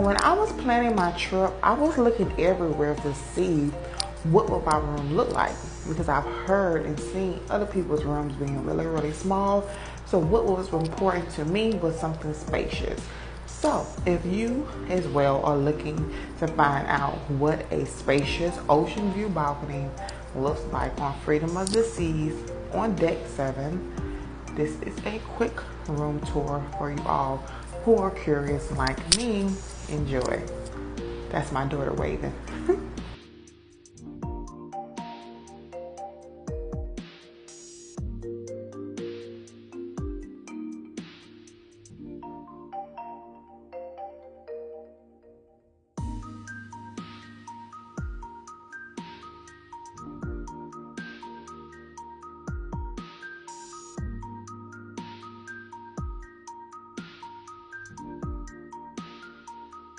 When I was planning my trip, I was looking everywhere to see what would my room look like, because I've heard and seen other people's rooms being really, really small. So what was important to me was something spacious. So if you as well are looking to find out what a spacious ocean view balcony looks like on Freedom of the Seas on deck 7, this is a quick room tour for you all who are curious like me. Enjoy. That's my daughter waving.